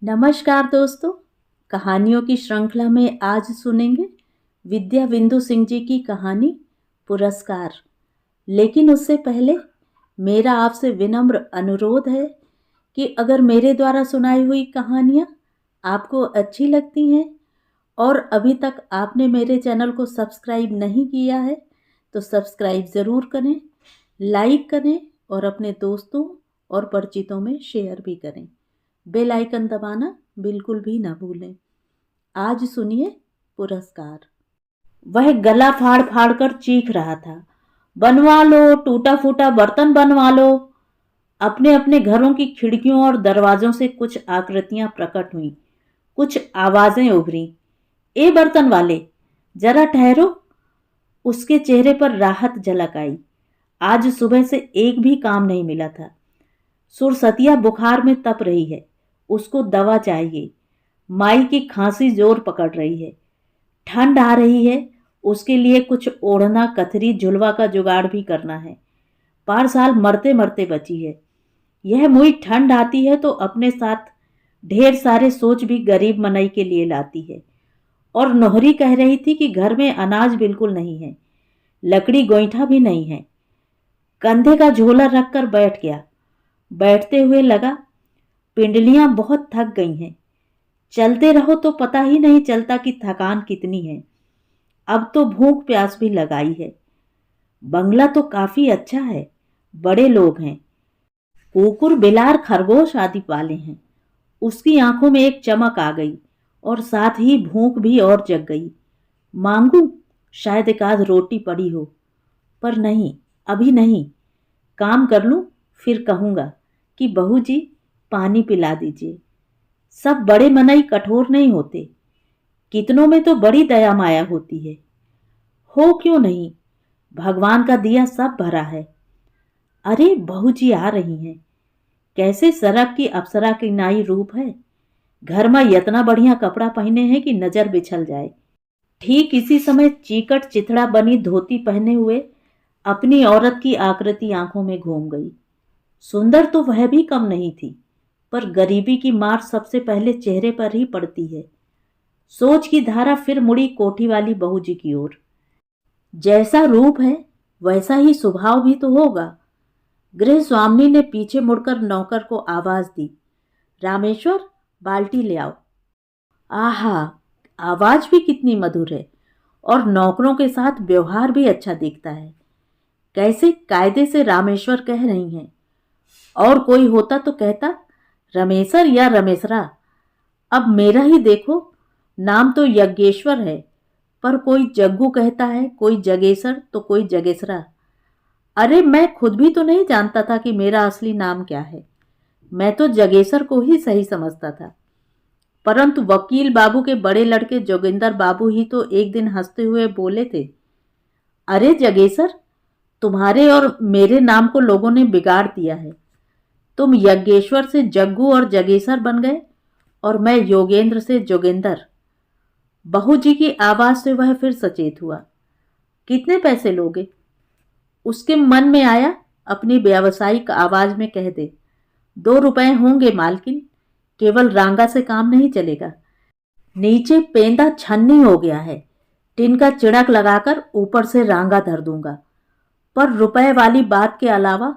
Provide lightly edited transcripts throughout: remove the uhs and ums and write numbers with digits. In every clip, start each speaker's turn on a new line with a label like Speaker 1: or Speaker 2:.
Speaker 1: नमस्कार दोस्तों, कहानियों की श्रृंखला में आज सुनेंगे विद्या बिंदु सिंह जी की कहानी पुरस्कार। लेकिन उससे पहले मेरा आपसे विनम्र अनुरोध है कि अगर मेरे द्वारा सुनाई हुई कहानियाँ आपको अच्छी लगती हैं और अभी तक आपने मेरे चैनल को सब्सक्राइब नहीं किया है तो सब्सक्राइब ज़रूर करें, लाइक करें और अपने दोस्तों और परिचितों में शेयर भी करें। बेल आइकन दबाना बिल्कुल भी ना भूलें। आज सुनिए पुरस्कार। वह गला फाड़ फाड़ कर चीख रहा था, बनवा लो, टूटा फूटा बर्तन बनवा लो। अपने अपने घरों की खिड़कियों और दरवाजों से कुछ आकृतियां प्रकट हुईं, कुछ आवाजें उभरी। ए बर्तन वाले, जरा ठहरो। उसके चेहरे पर राहत झलक आई। आज सुबह से एक भी काम नहीं मिला था। सुरसतिया बुखार में तप रही है, उसको दवा चाहिए। माई की खांसी जोर पकड़ रही है, ठंड आ रही है, उसके लिए कुछ ओढ़ना, कथरी, झुलवा का जुगाड़ भी करना है। पारसाल मरते मरते बची है। यह मुई ठंड आती है तो अपने साथ ढेर सारे सोच भी गरीब मनई के लिए लाती है। और नोहरी कह रही थी कि घर में अनाज बिल्कुल नहीं है, लकड़ी गोईठा भी नहीं है। कंधे का झोला रखकर बैठ गया। बैठते हुए लगा, पिंडलियां बहुत थक गई हैं। चलते रहो तो पता ही नहीं चलता कि थकान कितनी है। अब तो भूख प्यास भी लगाई है। बंगला तो काफी अच्छा है, बड़े लोग हैं, कुकुर, बिलार, खरगोश आदि पाले हैं। उसकी आंखों में एक चमक आ गई और साथ ही भूख भी और जग गई। मांगू, शायद एक आध रोटी पड़ी हो, पर नहीं, अभी नहीं। काम कर लूं, फिर कहूंगा कि बहू जी पानी पिला दीजिए। सब बड़े मनई कठोर नहीं होते, कितनों में तो बड़ी दया माया होती है। हो क्यों नहीं, भगवान का दिया सब भरा है। अरे बहू जी आ रही हैं। कैसे सरक की अप्सरा की नाई रूप है। घर में इतना बढ़िया कपड़ा पहने हैं कि नजर बिछल जाए। ठीक इसी समय चीकट चिथड़ा बनी धोती पहने हुए अपनी औरत की आकृति आंखों में घूम गई। सुंदर तो वह भी कम नहीं थी, पर गरीबी की मार सबसे पहले चेहरे पर ही पड़ती है। सोच की धारा फिर मुड़ी कोठी वाली बहू जी की ओर। जैसा रूप है वैसा ही स्वभाव भी तो होगा। गृह स्वामी ने पीछे मुड़कर नौकर को आवाज दी, रामेश्वर, बाल्टी ले आओ। आहा, आवाज भी कितनी मधुर है और नौकरों के साथ व्यवहार भी अच्छा दिखता है। कैसे कायदे से रामेश्वर कह रही हैं। और कोई होता तो कहता रमेशर या रमेशरा। अब मेरा ही देखो, नाम तो यज्ञेश्वर है, पर कोई जग्गू कहता है, कोई जगेसर तो कोई जगेसरा। अरे मैं खुद भी तो नहीं जानता था कि मेरा असली नाम क्या है। मैं तो जगेसर को ही सही समझता था। परंतु वकील बाबू के बड़े लड़के जोगिंदर बाबू ही तो एक दिन हंसते हुए बोले थे, अरे जगेसर, तुम्हारे और मेरे नाम को लोगों ने बिगाड़ दिया है। तुम यज्ञेश्वर से जग्गू और जगेसर बन गए और मैं योगेंद्र से जोगिंदर। बहू जी की आवाज से वह फिर सचेत हुआ। कितने पैसे लोगे? उसके मन में आया अपनी व्यावसायिक आवाज में कह दे, 2 रुपए होंगे मालकिन, केवल रांगा से काम नहीं चलेगा। नीचे पेंदा छन्नी हो गया है, टिन का चिड़क लगाकर ऊपर से रांगा धर दूंगा। पर रुपए वाली बात के अलावा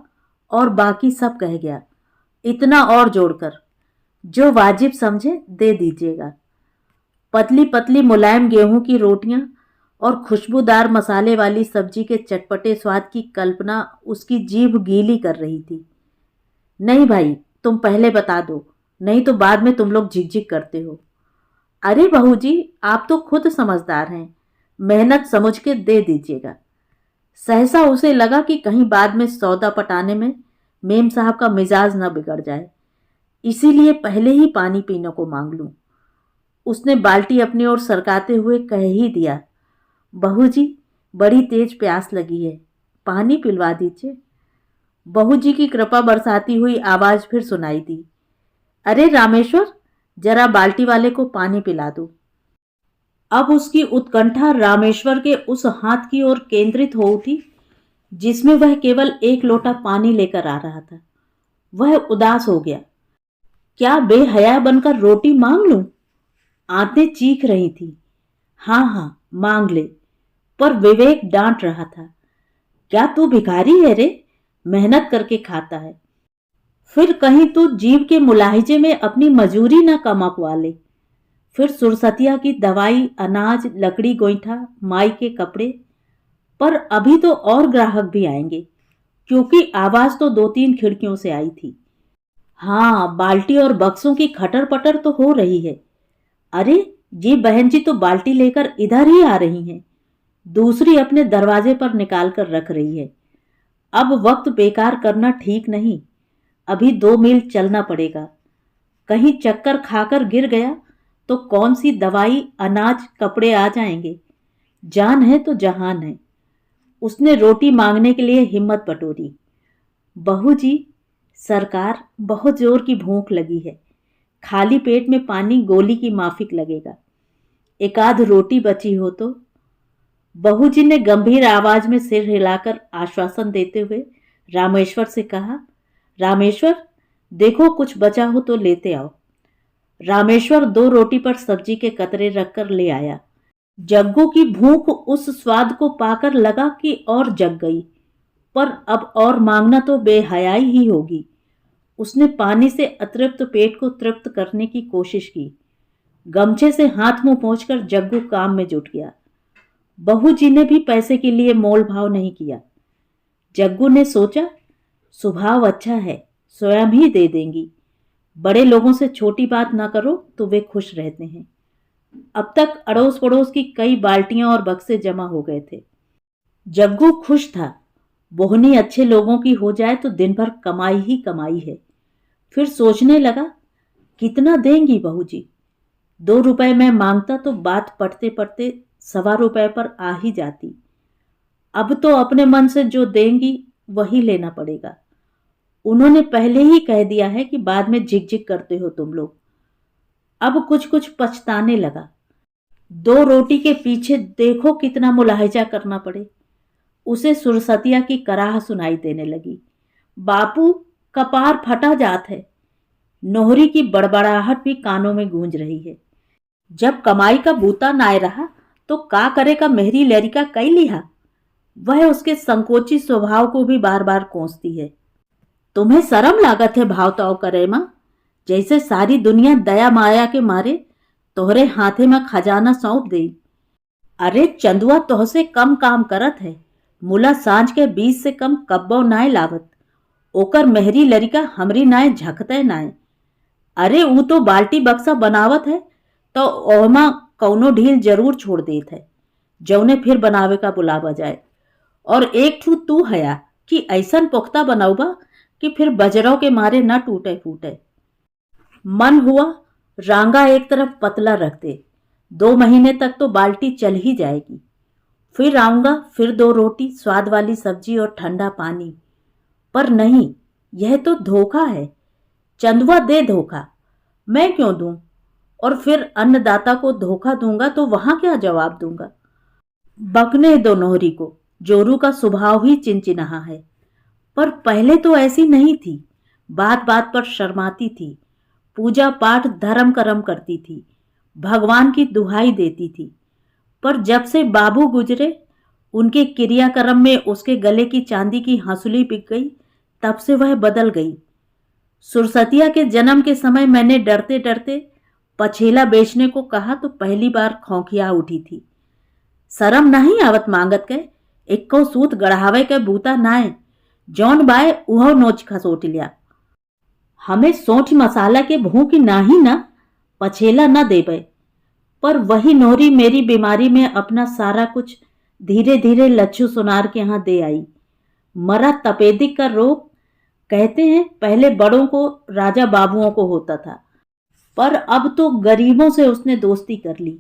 Speaker 1: और बाकी सब कह गया, इतना और जोड़कर जो वाजिब समझे दे दीजिएगा। पतली पतली मुलायम गेहूं की रोटियां और खुशबूदार मसाले वाली सब्जी के चटपटे स्वाद की कल्पना उसकी जीभ गीली कर रही थी। नहीं भाई, तुम पहले बता दो, नहीं तो बाद में तुम लोग झिकझिक करते हो। अरे बहू जी, आप तो खुद समझदार हैं, मेहनत समझ के दे दीजिएगा। सहसा उसे लगा कि कहीं बाद में सौदा पटाने में मेम साहब का मिजाज न बिगड़ जाए, इसीलिए पहले ही पानी पीने को मांग लूं। उसने बाल्टी अपनी ओर सरकाते हुए कह ही दिया, बहू जी बड़ी तेज प्यास लगी है, पानी पिलवा दीजिए। बहू जी की कृपा बरसाती हुई आवाज फिर सुनाई दी, अरे रामेश्वर, जरा बाल्टी वाले को पानी पिला दो। अब उसकी उत्कंठा रामेश्वर के उस हाथ की ओर केंद्रित हो उठी जिसमें वह केवल एक लोटा पानी लेकर आ रहा था। वह उदास हो गया। क्या बेहया बनकर रोटी मांग लूं? आंतें चीख रही थी। हाँ हाँ, मांग ले। पर विवेक डांट रहा था। क्या तू भिखारी है रे? मेहनत करके खाता है। फिर कहीं तू जीव के मुलाहिजे में अपनी मजूरी न कमकवा ले। फिर सुरसतिया की दवाई, अनाज, लकड़ी गोईठा, माई के कपड़े। पर अभी तो और ग्राहक भी आएंगे, क्योंकि आवाज तो 2-3 खिड़कियों से आई थी। हाँ, बाल्टी और बक्सों की खटर पटर तो हो रही है। अरे, जी बहन जी तो बाल्टी लेकर इधर ही आ रही हैं। दूसरी अपने दरवाजे पर निकाल कर रख रही है। अब वक्त बेकार करना ठीक नहीं। अभी 2 मील चलना पड़ेगा। कहीं चक्कर खाकर गिर गया तो कौन सी दवाई, अनाज, कपड़े आ जाएंगे। जान है तो जहान है। उसने रोटी मांगने के लिए हिम्मत बटोरी। बहू जी, सरकार, बहुत जोर की भूख लगी है। खाली पेट में पानी गोली की माफिक लगेगा। एक आध रोटी बची हो तो। बहू जी ने गंभीर आवाज में सिर हिलाकर आश्वासन देते हुए रामेश्वर से कहा, रामेश्वर, देखो कुछ बचा हो तो लेते आओ। रामेश्वर 2 रोटी पर सब्जी के कतरे रखकर ले आया। जग्गू की भूख उस स्वाद को पाकर लगा कि और जग गई, पर अब और मांगना तो बेहयाई ही होगी। उसने पानी से अतृप्त पेट को तृप्त करने की कोशिश की। गमछे से हाथ मुंह पोंछकर जग्गू काम में जुट गया। बहू जी ने भी पैसे के लिए मोल भाव नहीं किया। जग्गू ने सोचा, स्वभाव अच्छा है, स्वयं ही दे देंगी। बड़े लोगों से छोटी बात ना करो तो वे खुश रहते हैं। अब तक अड़ोस पड़ोस की कई बाल्टियां और बक्से जमा हो गए थे। जग्गू खुश था। बोहनी अच्छे लोगों की हो जाए तो दिन भर कमाई ही कमाई है। फिर सोचने लगा, कितना देंगी बहू जी? 2 रुपए मैं मांगता तो बात पढ़ते पढ़ते 1.25 रुपए पर आ ही जाती। अब तो अपने मन से जो देंगी वही लेना पड़ेगा। उन्होंने पहले ही कह दिया है कि बाद में झिक-झिक करते हो तुम लोग। अब कुछ कुछ पछताने लगा। 2 रोटी के पीछे देखो कितना मुलाहिजा करना पड़े। उसे सुरसतिया की कराह सुनाई देने लगी। बापू, कपार फटा जात है। नोहरी की बड़बड़ाहट भी कानों में गूंज रही है। जब कमाई का बूता नाय रहा तो का करेगा मेहरी लहरिका कई लिहा। वह उसके संकोची स्वभाव को भी बार बार कोसती है। तुम्हें शर्म लागत है भाव ताव करे मां? जैसे सारी दुनिया दया माया के मारे तोहरे हाथे में खजाना सौंप दे। अरे चंदुआ तोहसे कम काम करत है। मुला सांझ के 20 से कम कब्बो नाय लावत। ओकर मेहरी लरिका हमरी नाय झकते नाय। अरे ऊ तो बाल्टी बक्सा बनावत है तो ओहमा कौनो ढील जरूर छोड़ देत है, जौने फिर बनावे का बुलावा जाए। और एक ठू तू हया कि ऐसन पुख्ता बनौबा कि फिर बजरों के मारे न टूटे फूटे। मन हुआ रांगा एक तरफ पतला रख दे। 2 महीने तक तो बाल्टी चल ही जाएगी। फिर आऊंगा, फिर 2 रोटी, स्वाद वाली सब्जी और ठंडा पानी। पर नहीं, यह तो धोखा है। चंदुआ दे धोखा, मैं क्यों दूं? और फिर अन्नदाता को धोखा दूंगा तो वहां क्या जवाब दूंगा? बकने दो नोहरी को, जोरू का स्वभाव ही चिनचिनाहा है। पर पहले तो ऐसी नहीं थी। बात बात पर शर्माती थी। पूजा पाठ धर्म करम करती थी। भगवान की दुहाई देती थी। पर जब से बाबू गुजरे, उनके क्रियाक्रम में उसके गले की चांदी की हंसुली बिक गई, तब से वह बदल गई। सुरसतिया के जन्म के समय मैंने डरते डरते पछेला बेचने को कहा तो पहली बार खौखिया उठी थी। शरम नहीं आवत मांगत के, इक्को सूत गढ़ावे के बूता नाय, जौन बाय उहो नोच खसोट लिया। हमें सोंठ मसाला के भूख नाही ना, पछेला न देवे। पर वही नोहरी मेरी बीमारी में अपना सारा कुछ धीरे धीरे लच्छू सुनार के यहाँ दे आई। मरा तपेदिक का रोग, कहते हैं पहले बड़ों को, राजा बाबुओं को होता था, पर अब तो गरीबों से उसने दोस्ती कर ली।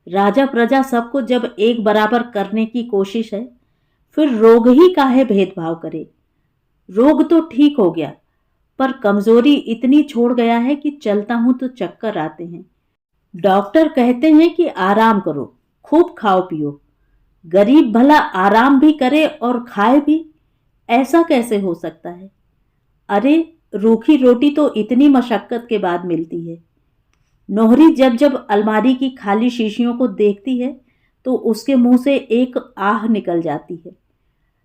Speaker 1: राजा प्रजा सबको जब एक बराबर करने की कोशिश है, फिर रोग ही काहे भेदभाव करे। रोग तो ठीक हो गया, पर कमजोरी इतनी छोड़ गया है कि चलता हूं तो चक्कर आते हैं। डॉक्टर कहते हैं कि आराम करो, खूब खाओ पियो। गरीब भला आराम भी करे और खाए भी? ऐसा कैसे हो सकता है? अरे रूखी रोटी तो इतनी मशक्कत के बाद मिलती है। नोहरी जब जब अलमारी की खाली शीशियों को देखती है तो उसके मुंह से एक आह निकल जाती है।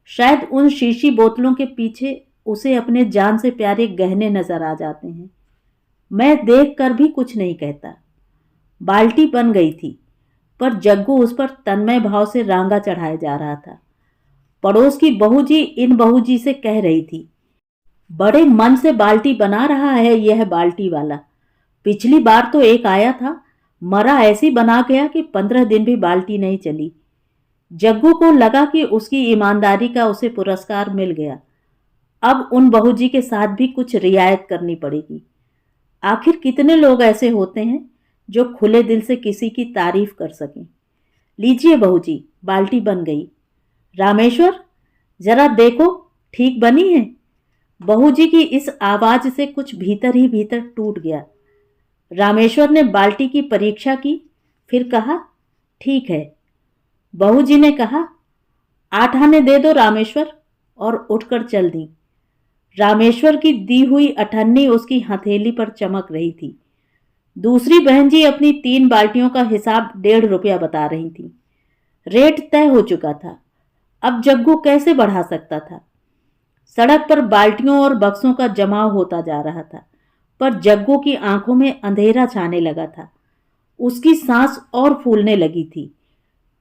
Speaker 1: शायद उन शीशी बोतलों के पीछे उसे अपने जान से प्यारे गहने नजर आ जाते हैं। मैं देख कर भी कुछ नहीं कहता। बाल्टी बन गई थी, पर जग्गू उस पर तन्मय भाव से रांगा चढ़ाया जा रहा था। पड़ोस की बहूजी इन बहूजी से कह रही थी, बड़े मन से बाल्टी बना रहा है यह बाल्टी वाला। पिछली बार तो एक आया था, मरा ऐसी बना गया कि 15 दिन भी बाल्टी नहीं चली। जग्गू को लगा कि उसकी ईमानदारी का उसे पुरस्कार मिल गया। अब उन बहूजी के साथ भी कुछ रियायत करनी पड़ेगी। आखिर कितने लोग ऐसे होते हैं जो खुले दिल से किसी की तारीफ कर सकें। लीजिए बहूजी, बाल्टी बन गई। रामेश्वर, जरा देखो ठीक बनी है। बहूजी की इस आवाज से कुछ भीतर ही भीतर टूट गया। रामेश्वर ने बाल्टी की परीक्षा की, फिर कहा, ठीक है। बहूजी ने कहा, 8 आने दे दो रामेश्वर, और उठकर चल दी। रामेश्वर की दी हुई अठन्नी उसकी हथेली पर चमक रही थी। दूसरी बहन जी अपनी 3 बाल्टियों का हिसाब 1.5 रुपया बता रही थी। रेट तय हो चुका था। अब जग्गू कैसे बढ़ा सकता था। सड़क पर बाल्टियों और बक्सों का जमाव होता जा रहा था, पर जग्गू की आंखों में अंधेरा छाने लगा था। उसकी सांस और फूलने लगी थी।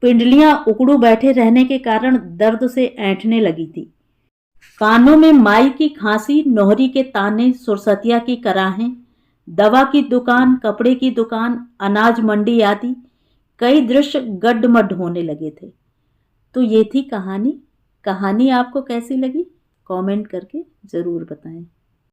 Speaker 1: पिंडलियां उकड़ू बैठे रहने के कारण दर्द से ऐंठने लगी थी। कानों में माई की खांसी, नोहरी के ताने, सुरसतिया की कराहें, दवा की दुकान, कपड़े की दुकान, अनाज मंडी आदि कई दृश्य गड्ढमड्ढ होने लगे थे। तो ये थी कहानी। कहानी आपको कैसी लगी कमेंट करके ज़रूर बताएं।